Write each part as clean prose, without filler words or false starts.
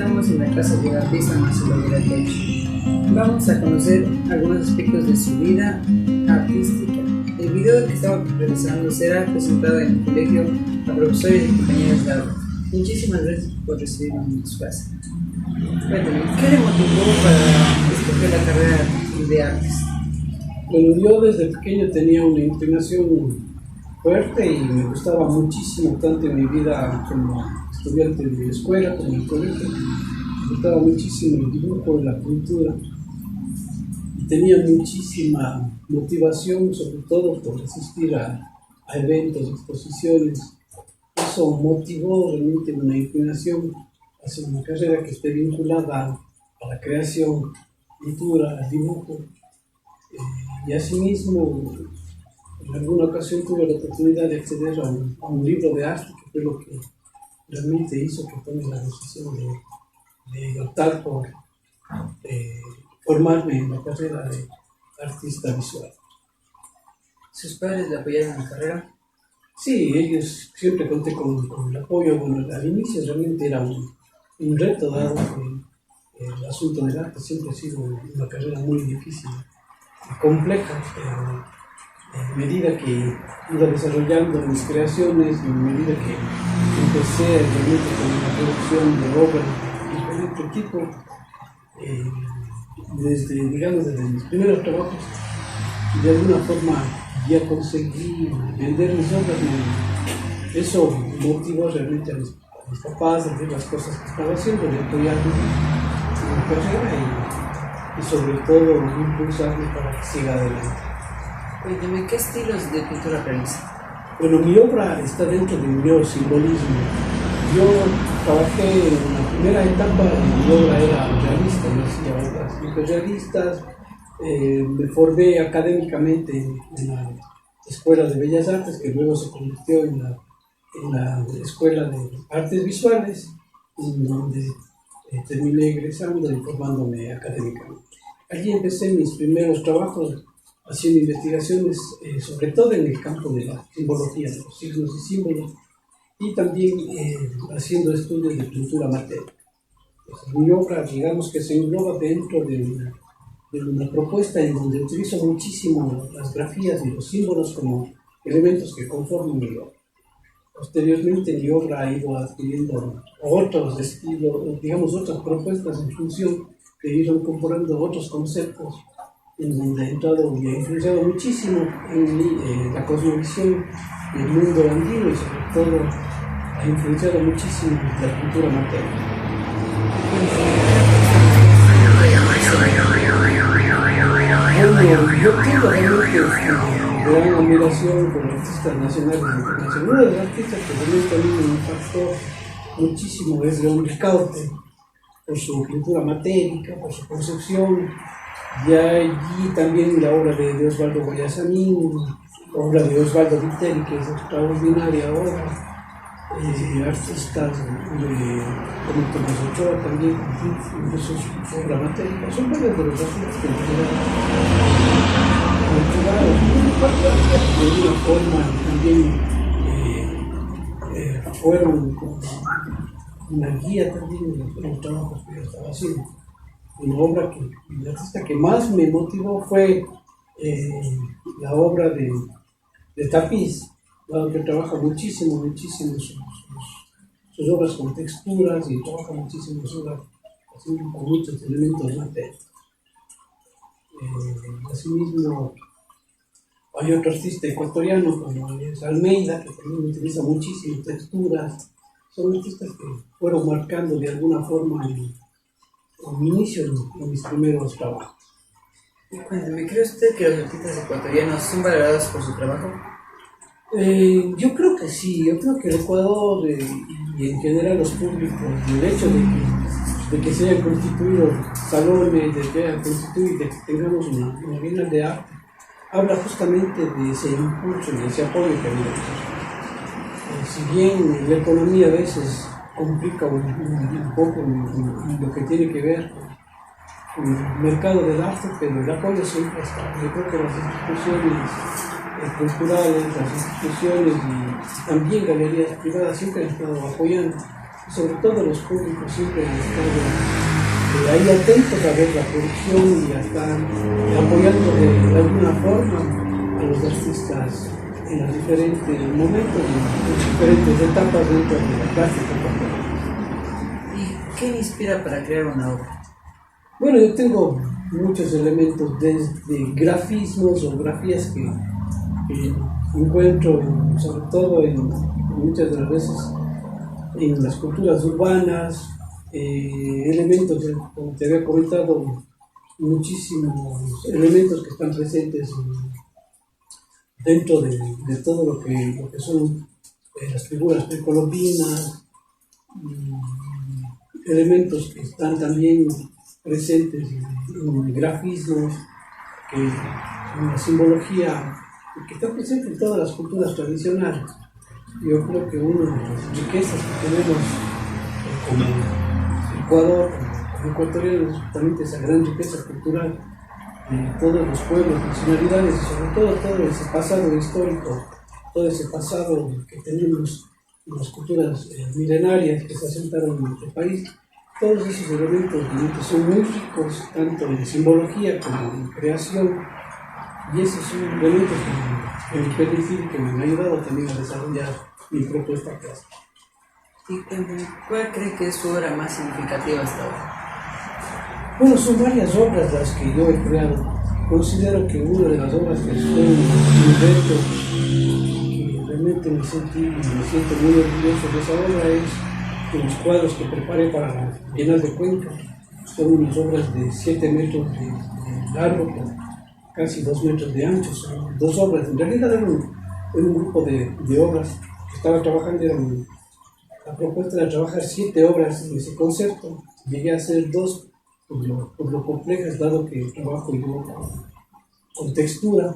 estamos en la casa del artista Marcelo Viratecho. Vamos a conocer algunos aspectos de su vida artística. El video que estaba realizando será presentado en el colegio a profesores y compañeros de aula. Muchísimas gracias por recibirnos en su casa. Cuéntame, ¿qué le motivó para escoger la carrera de artes? Bueno, yo desde pequeño tenía una inclinación fuerte y me gustaba muchísimo, tanto en mi vida como estudiante de escuela como en el colegio. Me gustaba muchísimo el dibujo, la pintura y tenía muchísima motivación, sobre todo por asistir a eventos, exposiciones. Eso motivó realmente una inclinación hacia una carrera que esté vinculada a la creación, pintura, al dibujo. Y asimismo, en alguna ocasión tuve la oportunidad de acceder a un libro de arte, que fue lo que realmente hizo que tome la decisión de optar por formarme en la carrera de artista visual. ¿Sus padres le apoyaron en la carrera? Sí, ellos siempre conté con el apoyo. Bueno, al inicio realmente era un reto, dado que el asunto del arte siempre ha sido una carrera muy difícil y compleja, pero a medida que iba desarrollando mis creaciones, y a medida que empecé realmente con la producción de obras de diferente tipo, desde mis primeros trabajos, de alguna forma ya conseguí vender mis obras. Eso motivó realmente a mis papás a hacer las cosas que estaba haciendo, de apoyarme en mi carrera y sobre todo impulsarme para que siga adelante. Cuéntame, ¿qué estilos de pintura realiza? Bueno, mi obra está dentro de un neosimbolismo. Yo trabajé en la primera etapa, mi obra era realista, yo hacía obras hiperrealistas. Me formé académicamente en la Escuela de Bellas Artes, que luego se convirtió en la Escuela de Artes Visuales, en donde terminé egresando y formándome académicamente. Allí empecé mis primeros trabajos haciendo investigaciones, sobre todo en el campo de la simbología, de los signos y símbolos, y también haciendo estudios de pintura material. Mi obra, digamos que se engloba dentro de una propuesta en donde utilizo muchísimo las grafías y los símbolos como elementos que conforman mi obra. Posteriormente mi obra ha ido adquiriendo otros estilos, digamos otras propuestas en función de ir incorporando otros conceptos, en donde ha entrado y ha influenciado muchísimo en la cosmovisión del mundo andino y sobre todo ha influenciado muchísimo la cultura material. Yo tengo realmente gran admiración por artistas nacionales e internacionales. Uno de los artistas que realmente a mí me impactó muchísimo es León Ricaurte, por su pintura matérica, por su concepción. Y allí también la obra de Osvaldo Guayasamín, la obra de Osvaldo Viteri, que es extraordinaria obra. Artistas como Tomás Ochoa también, de sus obras matéricas, son varios de los artistas que de alguna forma también fueron una guía también en los trabajos que yo estaba haciendo. Una obra el artista que más me motivó fue la obra de Tapiz, dado que trabaja muchísimo sus obras con texturas y trabaja muchísimo sus obras con muchos elementos materiales. Asimismo, hay otro artista ecuatoriano como es Almeida, que también utiliza muchísimas texturas. Son artistas que fueron marcando de alguna forma mi inicio en mis primeros trabajos. Cuéntame, ¿cree usted que los artistas ecuatorianos son valorados por su trabajo? Yo creo que sí. Yo creo que el Ecuador y en general los públicos, el hecho de que se hayan constituido salones, de que tengamos una bienal de arte, habla justamente de ese impulso y de ese apoyo que hay. Si bien la economía a veces complica un poco lo que tiene que ver con el mercado del arte, pero el apoyo siempre está. Yo creo que las instituciones culturales, las instituciones y también galerías privadas siempre han estado apoyando sobre todo los públicos siempre han estado ahí atentos a ver la producción y a estar apoyando de alguna forma a los artistas en los diferentes momentos y en las diferentes etapas dentro de la plástica contemporánea. ¿Y qué inspira para crear una obra? Bueno, yo tengo muchos elementos desde grafismos o grafías que encuentro sobre todo muchas de las veces en las culturas urbanas, elementos, como te había comentado, muchísimos elementos que están presentes dentro de todo lo que son las figuras precolombinas, elementos que están también presentes en grafismos, en la simbología, que está presente en todas las culturas tradicionales. Yo creo que una de las riquezas que tenemos como Ecuador, como ecuatorianos, es justamente esa gran riqueza cultural de todos los pueblos, nacionalidades y sobre todo ese pasado histórico, todo ese pasado que tenemos en las culturas milenarias que se asentaron en nuestro país. Todos esos elementos son muy ricos, tanto en simbología como en creación, y esos son elementos que me permiten, que me han ayudado también a desarrollar mi propuesta clásica. ¿Y cuál cree que es su obra más significativa hasta ahora? Bueno, son varias obras las que yo he creado. Considero que una de las obras que fue un reto, que realmente me siento muy orgulloso de esa obra, es los cuadros que preparé para Bienal de Cuenca. Son unas obras de 7 metros de largo, con casi 2 metros de ancho. Son 2 obras. En realidad era un grupo de obras que estaba trabajando. La propuesta era trabajar 7 obras en ese concepto. Llegué a hacer 2 por lo complejas, dado que trabajo yo con textura.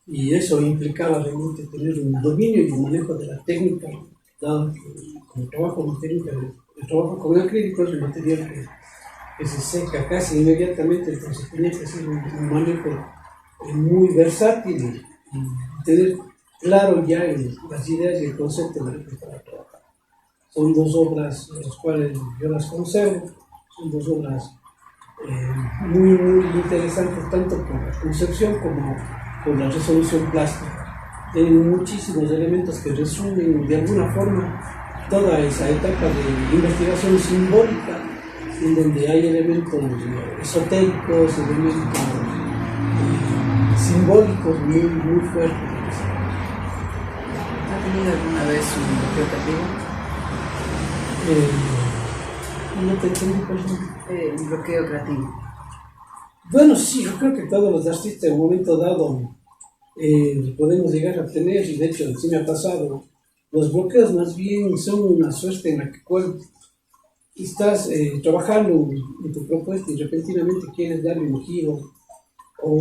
Y eso implicaba realmente tener un dominio y un manejo de la técnica, dado que como trabajo con técnica, el trabajo con acrílico es un material que se seca casi inmediatamente, entonces tenía que hacer un manejo muy versátil y tener claro ya las ideas y el concepto de lo que estaba trabajando. Son 2 obras las cuales yo las conservo, son 2 obras muy interesantes, tanto por la concepción como por la resolución plástica. Tienen muchísimos elementos que resumen de alguna forma toda esa etapa de investigación simbólica, en donde hay elementos esotéricos, elementos simbólicos muy fuertes. ¿Ha tenido alguna vez un bloqueo creativo? No te entendí, por ejemplo. Un bloqueo creativo. Bueno, sí, yo creo que todos los artistas en un momento dado podemos llegar a tener, y de hecho sí me ha pasado. Los bloqueos más bien son una suerte en la cual estás trabajando en tu propuesta y repentinamente quieres darle un giro o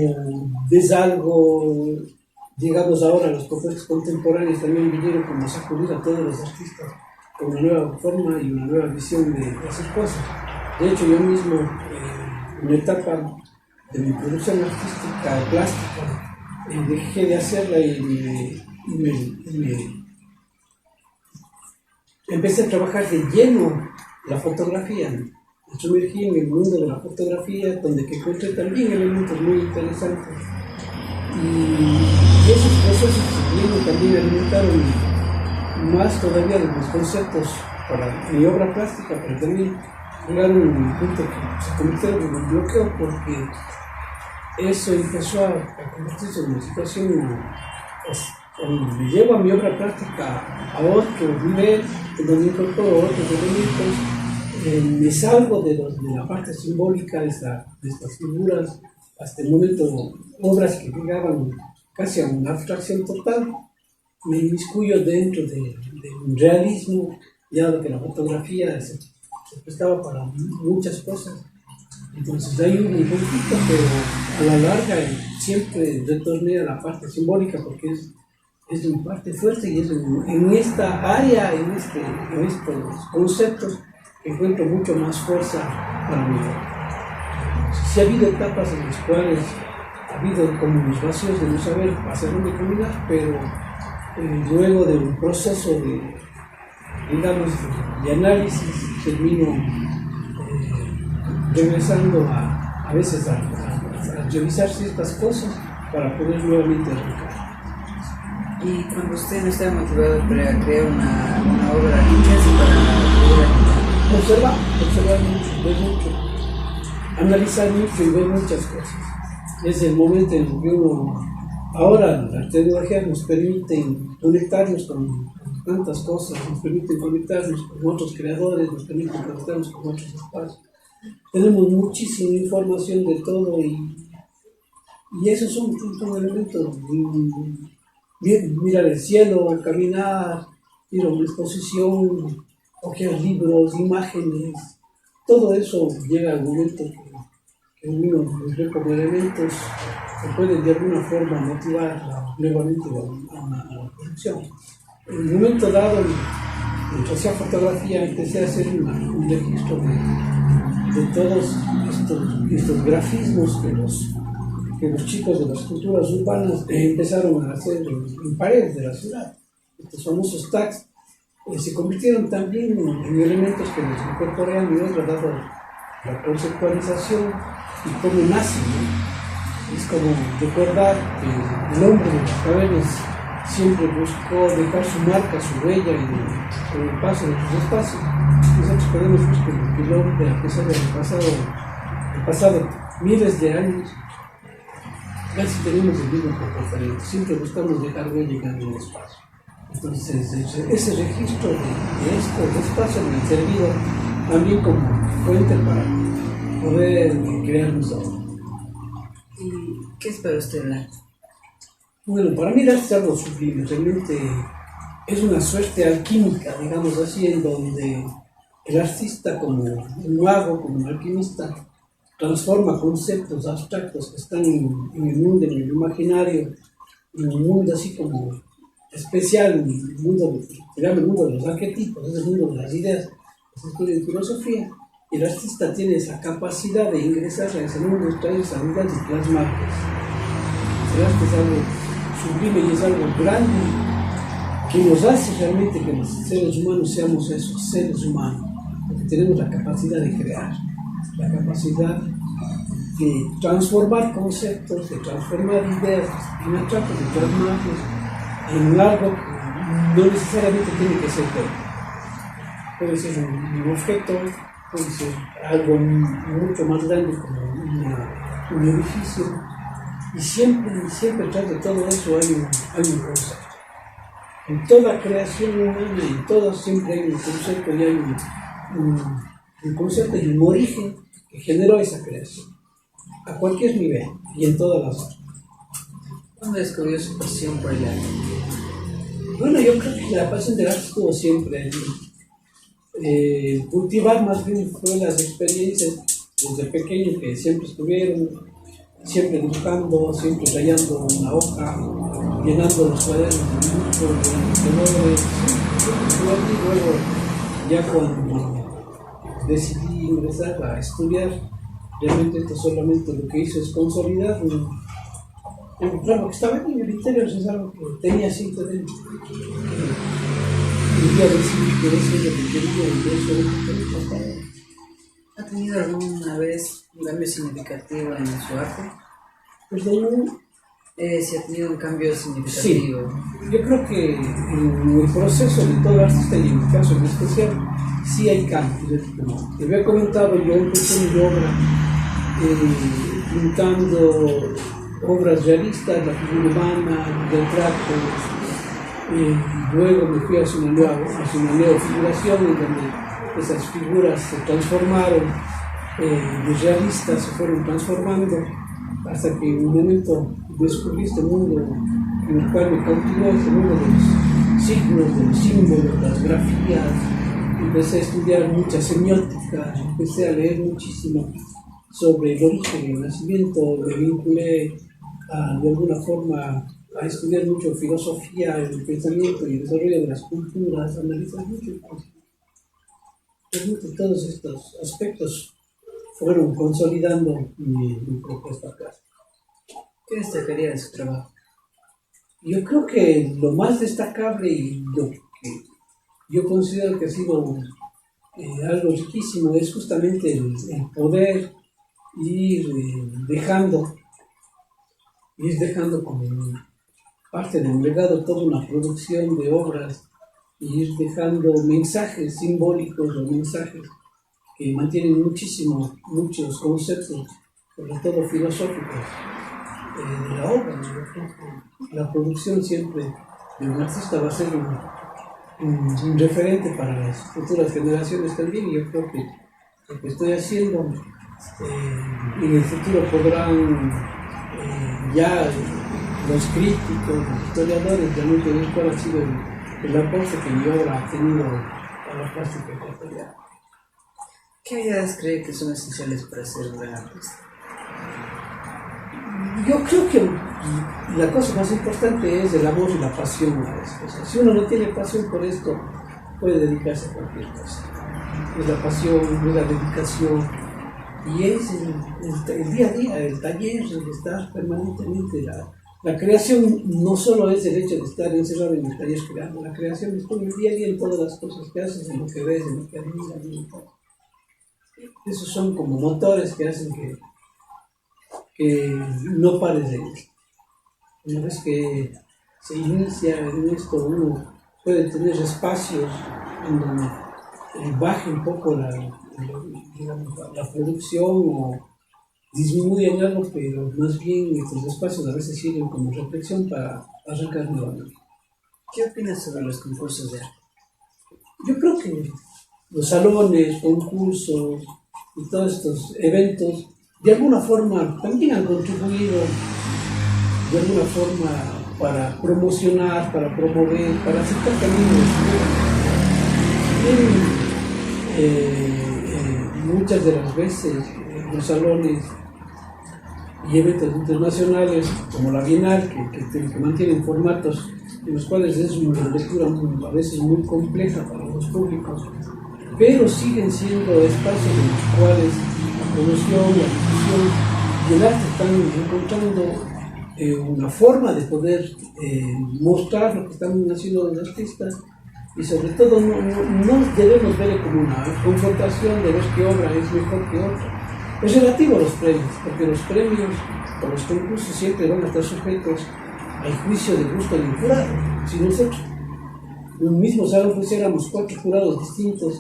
ves algo. Llegados ahora a las propuestas contemporáneas también vinieron como a sacudir a todos los artistas con una nueva forma y una nueva visión de hacer cosas. De hecho, yo mismo en una etapa de mi producción artística plástica dejé de hacerla y me empecé a trabajar de lleno la fotografía. Me sumergí en el mundo de la fotografía, donde que encontré también elementos muy interesantes. Y esos procesos también alimentaron más todavía de mis conceptos para mi obra plástica, pero también llegaron a un punto que se convirtieron en un bloqueo, porque eso empezó a convertirse en una situación donde me llevo a mi obra plástica a otro nivel, donde incorporo otros elementos, me salgo de la parte simbólica de estas figuras. Hasta el momento, obras que llegaban casi a una abstracción total, me inmiscuyo dentro de un realismo, ya que la fotografía se prestaba para muchas cosas. Entonces hay un conflicto, pero a la larga siempre retorné a la parte simbólica, porque es mi parte fuerte y es en esta área, en estos conceptos, que encuentro mucho más fuerza para mi obra. Sí ha habido etapas en las cuales ha habido como unos vacíos de no saber hacia dónde caminar, pero luego de un proceso de digamos, de análisis, termino regresando a veces a revisar ciertas cosas para poder nuevamente arrancar. Y cuando usted no está motivado para crear una obra, ¿qué hace para Observar mucho, ver mucho, analizar mucho y ver muchas cosas. Es el momento en que ahora la tecnología nos permite conectarnos con tantas cosas, nos permite conectarnos con otros creadores, nos permite conectarnos con otros espacios. Tenemos muchísima información de todo y esos son elementos. Mirar el cielo, caminar, ir a una exposición, coger libros, imágenes, todo eso llega al momento que uno los ve como elementos que pueden de alguna forma motivar nuevamente a una producción. En un momento dado, mientras hacía fotografía, empecé a hacer un registro de todos estos grafismos que los chicos de las culturas urbanas empezaron a hacer en paredes de la ciudad. Estos famosos tags se convirtieron también en elementos que nos incorporan y otros, dado la conceptualización y cómo nace, ¿no? Es como recordar que el hombre de las cavernas siempre buscó dejar su marca, su huella con el paso de los espacios. Nosotros podemos ver que el hombre, a pesar de haber pasado miles de años, casi tenemos el mismo comportamiento, siempre buscamos dejar huella en el espacio. Entonces, ese registro de estos espacios me ha servido también como fuente para poder crearnos ahora. ¿Y qué es para usted el arte? Bueno, para mí el arte es algo sublime, realmente es una suerte alquímica, digamos así, en donde el artista como un mago, como un alquimista, transforma conceptos abstractos que están en el mundo, en el imaginario, en un mundo así como especial, en el mundo, digamos, el mundo de los arquetipos, es el mundo de las ideas, se estudia en filosofía, y el artista tiene esa capacidad de ingresar a ese mundo, traer esa unidad y plasmarlas. El arte es algo sublime y es algo grande que nos hace realmente que los seres humanos seamos esos seres humanos, porque tenemos la capacidad de crear, la capacidad de transformar conceptos, de transformar ideas en abstractos, de plasmarlos en algo que no necesariamente tiene que ser todo. Puede ser un objeto, puede ser algo mucho más grande como un edificio, y siempre tras de todo eso hay un concepto. En toda creación humana, en todo siempre hay un concepto y hay un concepto y un origen que generó esa creación, a cualquier nivel y en todas las áreas. ¿Cuándo descubrió su pasión por el arte? Bueno, yo creo que la pasión del arte estuvo siempre cultivar más bien fue las experiencias desde pequeño que siempre estuvieron, siempre dibujando, siempre rayando una hoja, llenando los cuadernos de dibujos, de colores, y luego ya cuando decidí ingresar a estudiar, realmente esto solamente lo que hizo es consolidar claro, que estaba en el interior, es algo que tenía siempre dentro. Un día decidí que eso es lo que quería y eso es lo que quería. ¿Ha tenido alguna vez un cambio significativo en su arte? Perdón. Si ha tenido un cambio significativo. Sí, yo creo que en el proceso de todo artista y en mi caso en especial, sí hay cambios. Como te había comentado, yo empecé mi obra pintando obras realistas, la figura humana, retratos. Luego me fui hacia una neofiguración en donde esas figuras se transformaron, de realistas se fueron transformando, hasta que en un momento descubrí este mundo en el cual me cautivó, este mundo de los signos, de los símbolos, las grafías. Empecé a estudiar mucha semiótica, empecé a leer muchísimo sobre el origen, el nacimiento, me vinculé de alguna forma a estudiar mucho filosofía, el pensamiento y el desarrollo de las culturas, analizar mucho. Realmente todos estos aspectos fueron consolidando mi propuesta acá. ¿Qué destacaría de su trabajo? Yo creo que lo más destacable y yo considero que ha sido algo riquísimo, es justamente el poder ir dejando como parte del legado toda una producción de obras, y ir dejando mensajes simbólicos o mensajes que mantienen muchos conceptos, sobre todo filosóficos, de la obra. Yo creo que la producción siempre de un artista va a ser un referente para las futuras generaciones también, y yo creo que lo que estoy haciendo en el futuro podrán ya los críticos, los historiadores realmente ver cuál ha sido el aporte que mi obra ha tenido a la plástica ecuatoriana. ¿Qué habilidades cree que son esenciales para ser un gran artista? Yo creo que la cosa más importante es el amor y la pasión a las cosas. Si uno no tiene pasión por esto, puede dedicarse a cualquier cosa. Es la pasión, es la dedicación, y es el día a día, el taller, el estar permanentemente. La creación no solo es el hecho de estar encerrado en el taller creando, la creación es todo el día a día en todas las cosas que haces, en lo que ves, en lo que admiras, en todo. Esos son como motores que hacen que no pares de ellos. Una vez que se inicia en esto, uno puede tener espacios en donde baje un poco la producción o disminuye en algo, pero más bien estos espacios a veces sirven como reflexión para arrancar nuevamente. ¿Qué opinas sobre los concursos de arte? Yo creo que los salones, concursos y todos estos eventos de alguna forma también han contribuido de alguna forma para promocionar, para promover, para aceptar también muchas de las veces los salones y eventos internacionales como la Bienal que mantienen formatos en los cuales es una lectura a veces muy compleja para los públicos, pero siguen siendo espacios en los cuales la promoción, la difusión y el arte están encontrando una forma de poder mostrar lo que están haciendo los artistas, y sobre todo no debemos ver como una confrontación de ver qué obra es mejor que otra. Es relativo a los premios, porque los premios o los concursos siempre van a estar sujetos al juicio de gusto del jurado. Si nosotros en un mismo salón pusiéramos 4 jurados distintos,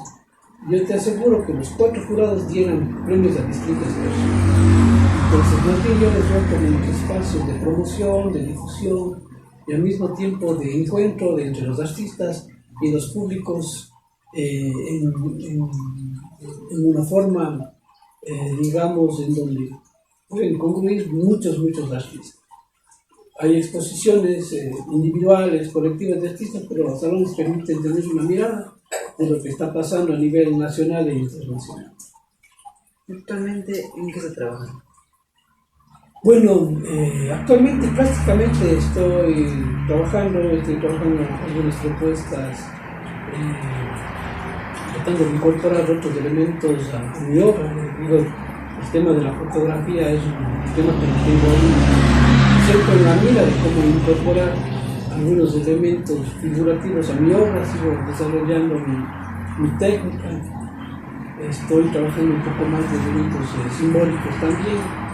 yo te aseguro que los 4 jurados dieran premios a distintas cosas. Entonces, más bien yo les veo como unos espacios de promoción, de difusión y al mismo tiempo de encuentro entre los artistas y los públicos en una forma, digamos, en donde pueden concluir muchos artistas. Hay exposiciones individuales, colectivas de artistas, pero los salones permiten tener una mirada de lo que está pasando a nivel nacional e internacional. ¿Actualmente en qué se trabaja? Bueno, actualmente prácticamente estoy trabajando algunas propuestas, tratando de incorporar otros elementos a mi obra. Digo, el tema de la fotografía es un tema que tengo ahí siempre en la mira de cómo incorporar algunos elementos figurativos a mi obra. Sigo desarrollando mi técnica, estoy trabajando un poco más de elementos simbólicos también.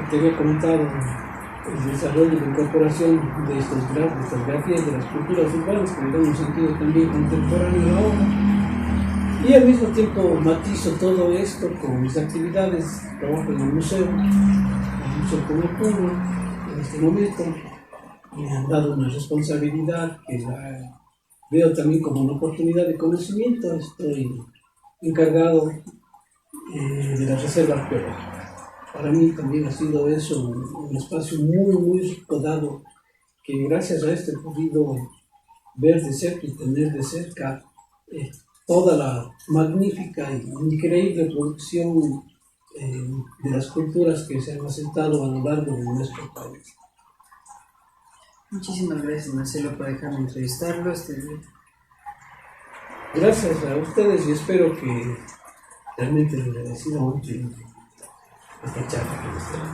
Te había comentado el desarrollo y la incorporación de estas grafías de las culturas urbanas que le dan un sentido también contemporáneo a la obra, y al mismo tiempo matizo todo esto con mis actividades. Trabajo en el museo como Puno en este momento. Me han dado una responsabilidad que la veo también como una oportunidad de conocimiento. Estoy encargado de la reserva arqueológica. Para mí también ha sido eso un espacio muy rico, dado que gracias a esto he podido ver de cerca y tener de cerca toda la magnífica e increíble producción de las culturas que se han asentado a lo largo de nuestro país. Muchísimas gracias, Marcelo, por dejarme entrevistarlo este día. Gracias a ustedes, y espero que realmente les haya sido útil esta charla que les tengo.